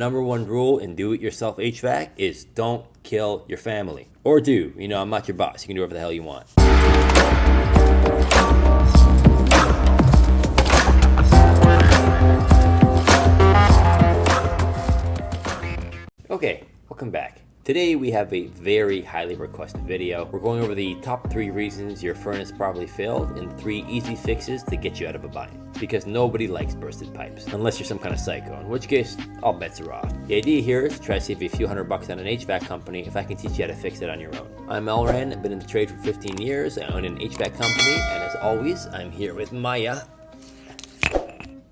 Number one rule in do-it-yourself HVAC is don't kill your family. Or do. You know, I'm not your boss. You can do whatever the hell you want. Okay, welcome back. Today we have a very highly requested video. We're going over the top 3 reasons your furnace probably failed and 3 easy fixes to get you out of a bind. Because nobody likes bursted pipes, unless you're some kind of psycho, in which case all bets are off. The idea here is to try to save you a few $100 on an HVAC company if I can teach you how to fix it on your own. I'm Elran, I've been in the trade for 15 years, I own an HVAC company, and as always, I'm here with Maya,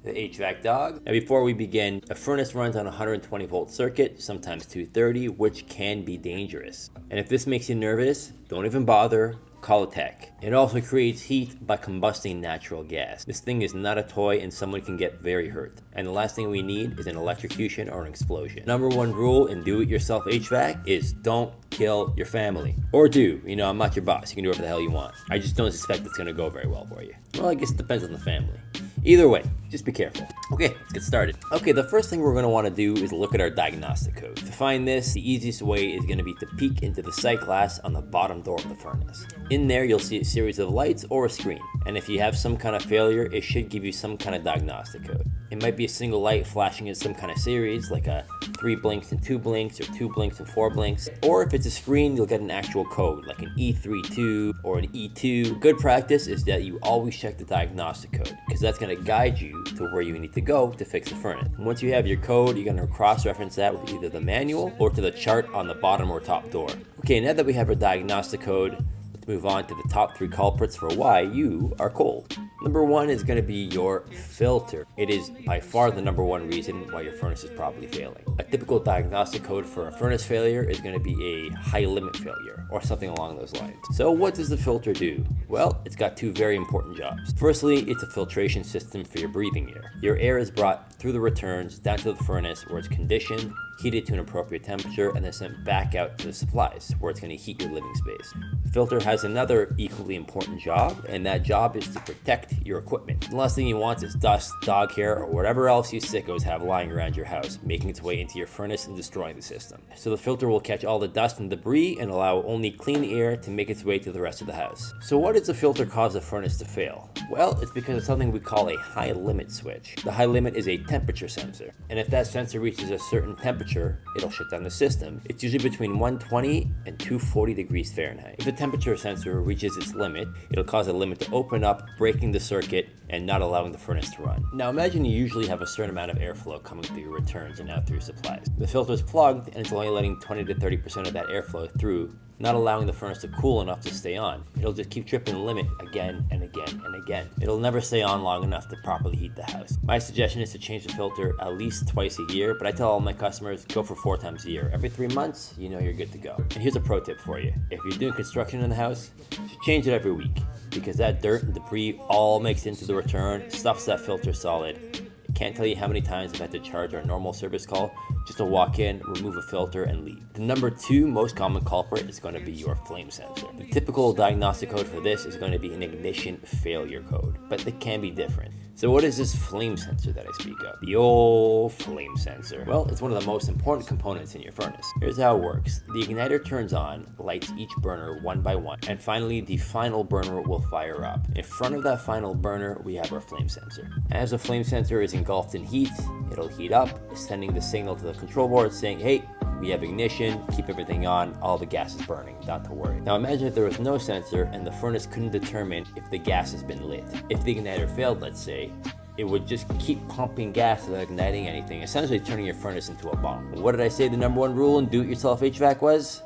the HVAC dog. Now before we begin, a furnace runs on a 120 volt circuit, sometimes 230, which can be dangerous. And if this makes you nervous, don't even bother, call a tech. It also creates heat by combusting natural gas. This thing is not a toy and someone can get very hurt. And the last thing we need is an electrocution or an explosion. Number one rule in do-it-yourself HVAC is don't kill your family. Or do. You know, I'm not your boss. You can do whatever the hell you want. I just don't suspect it's going to go very well for you. Well, I guess it depends on the family. Either way, just be careful. Okay, let's get started. Okay, the first thing we're going to want to do is look at our diagnostic code. To find this, the easiest way is going to be to peek into the sight glass on the bottom door of the furnace. In there, you'll see a series of lights or a screen. And if you have some kind of failure, it should give you some kind of diagnostic code. It might be a single light flashing in some kind of series, like a 3 blinks and 2 blinks, or 2 blinks and 4 blinks. Or if it's a screen, you'll get an actual code, like an E32 or an E2. Good practice is that you always check the diagnostic code, because that's going to guide you to where you need to go to fix the furnace. And once you have your code, you're going to cross-reference that with either the manual or to the chart on the bottom or top door. Okay, now that we have our diagnostic code, let's move on to the top 3 culprits for why you are cold. Number 1 is going to be your filter. It is by far the number 1 reason why your furnace is probably failing. A typical diagnostic code for a furnace failure is going to be a high limit failure or something along those lines. So what does the filter do? Well, it's got 2 very important jobs. Firstly, it's a filtration system for your breathing air. Your air is brought through the returns down to the furnace where it's conditioned, heated to an appropriate temperature, and then sent back out to the supplies where it's going to heat your living space. The filter has another equally important job, and that job is to protect your equipment. The last thing you want is dust, dog hair, or whatever else you sickos have lying around your house, making its way into your furnace and destroying the system. So the filter will catch all the dust and debris and allow only clean air to make its way to the rest of the house. So why does the filter cause a furnace to fail? Well, it's because of something we call a high limit switch. The high limit is a temperature sensor, and if that sensor reaches a certain temperature, it'll shut down the system. It's usually between 120 and 240 degrees Fahrenheit. If the temperature sensor reaches its limit, it'll cause the limit to open up, breaking the circuit and not allowing the furnace to run. Now imagine you usually have a certain amount of airflow coming through your returns and out through your supplies. The filter is plugged and it's only letting 20 to 30% of that airflow through, not allowing the furnace to cool enough to stay on. It'll just keep tripping the limit again and again and again. It'll never stay on long enough to properly heat the house. My suggestion is to change the filter at least twice a year, but I tell all my customers, go for 4 times a year. Every 3 months, you know you're good to go. And here's a pro tip for you. If you're doing construction in the house, just change it every week, because that dirt and debris all makes into the return, stuffs that filter solid. I can't tell you how many times I've had to charge our normal service call just to walk in, remove a filter, and leave. The number 2 most common culprit is going to be your flame sensor. The typical diagnostic code for this is going to be an ignition failure code, but it can be different. So what is this flame sensor that I speak of? The old flame sensor. Well, it's one of the most important components in your furnace. Here's how it works. The igniter turns on, lights each burner one by one, and finally the final burner will fire up. In front of that final burner, we have our flame sensor. As the flame sensor is engulfed in heat, it'll heat up, sending the signal to the control board saying, hey, we have ignition, keep everything on, all the gas is burning, not to worry. Now imagine if there was no sensor and the furnace couldn't determine if the gas has been lit. If the igniter failed, let's say, it would just keep pumping gas without igniting anything, essentially turning your furnace into a bomb. And what did I say the number 1 rule in do-it-yourself HVAC was?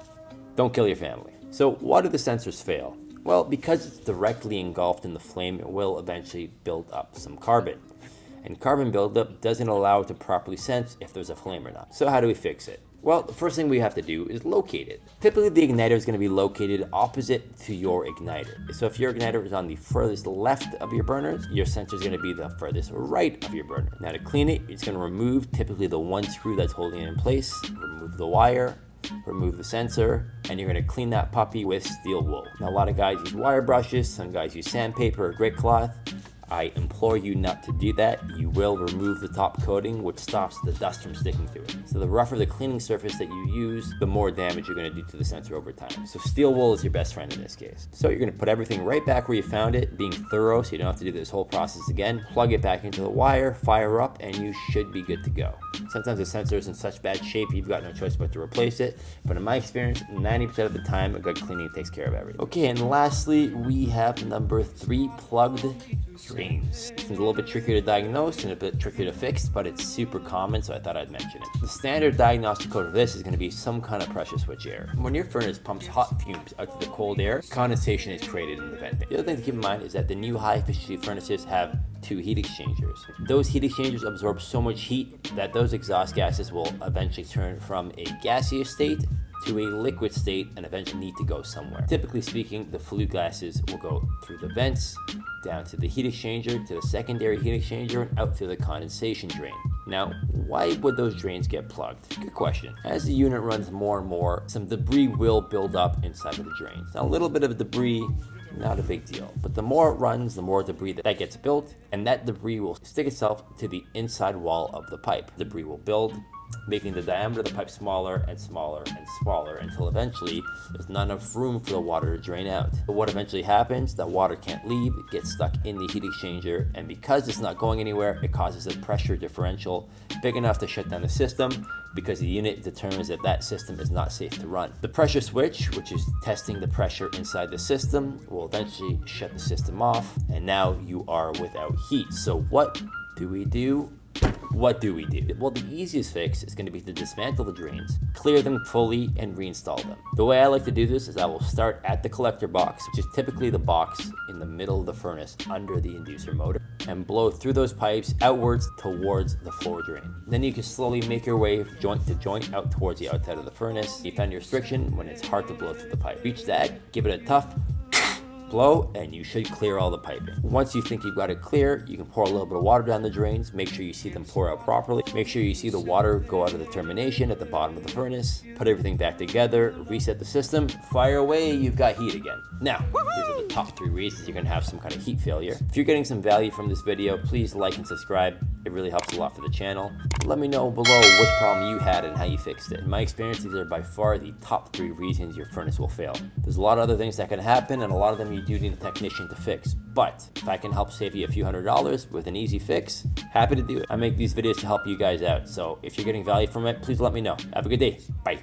Don't kill your family. So why do the sensors fail? Well, because it's directly engulfed in the flame, it will eventually build up some carbon. And carbon buildup doesn't allow it to properly sense if there's a flame or not. So how do we fix it? Well, the first thing we have to do is locate it. Typically, the igniter is going to be located opposite to your igniter. So if your igniter is on the furthest left of your burners, your sensor is going to be the furthest right of your burner. Now to clean it, it's going to remove typically the one screw that's holding it in place, remove the wire, remove the sensor, and you're going to clean that puppy with steel wool. Now a lot of guys use wire brushes, some guys use sandpaper or grit cloth. I implore you not to do that. You will remove the top coating, which stops the dust from sticking to it. So the rougher the cleaning surface that you use, the more damage you're going to do to the sensor over time. So steel wool is your best friend in this case. So you're going to put everything right back where you found it, being thorough so you don't have to do this whole process again. Plug it back into the wire, fire up, and you should be good to go. Sometimes the sensor is in such bad shape you've got no choice but to replace it, but in my experience, 90% of the time a good cleaning takes care of everything. Okay, and lastly we have number 3, plugged drains. It's a little bit trickier to diagnose and a bit trickier to fix, but it's super common, so I thought I'd mention it. The standard diagnostic code for this is going to be some kind of pressure switch error. When your furnace pumps hot fumes out to the cold air, condensation is created in the venting. The other thing to keep in mind is that the new high efficiency furnaces have 2 heat exchangers. Those heat exchangers absorb so much heat that those exhaust gases will eventually turn from a gaseous state to a liquid state and eventually need to go somewhere. Typically speaking, the flue gases will go through the vents, down to the heat exchanger, to the secondary heat exchanger, and out through the condensation drain. Now, why would those drains get plugged? Good question. As the unit runs more and more, some debris will build up inside of the drains. Now, a little bit of debris, not a big deal, but the more it runs, the more debris that gets built, and that debris will stick itself to the inside wall of the pipe. Debris will build, making the diameter of the pipe smaller and smaller and smaller until eventually there's not enough room for the water to drain out. But what eventually happens, that water can't leave, it gets stuck in the heat exchanger, and because it's not going anywhere, it causes a pressure differential big enough to shut down the system, because the unit determines that that system is not safe to run. The pressure switch, which is testing the pressure inside the system, will eventually shut the system off, and now you are without heat. So what do we do? What do we do? Well, the easiest fix is going to be to dismantle the drains, clear them fully, and reinstall them. The way I like to do this is I will start at the collector box, which is typically the box in the middle of the furnace under the inducer motor, and blow through those pipes outwards towards the floor drain. Then you can slowly make your way joint to joint out towards the outside of the furnace. You find your restriction when it's hard to blow through the pipe. Reach that, give it a tough blow, and you should clear all the piping. Once you think you've got it clear, you can pour a little bit of water down the drains. Make sure you see them pour out properly. Make sure you see the water go out of the termination at the bottom of the furnace. Put everything back together, reset the system, fire away, you've got heat again. Now, these are the top 3 reasons you're gonna have some kind of heat failure. If you're getting some value from this video, please like and subscribe. It really helps a lot for the channel. Let me know below which problem you had and how you fixed it. In my experience, these are by far the top 3 reasons your furnace will fail. There's a lot of other things that can happen, and a lot of them you do need a technician to fix. But if I can help save you a few $100s with an easy fix, happy to do it. I make these videos to help you guys out. So if you're getting value from it, please let me know. Have a good day. Bye.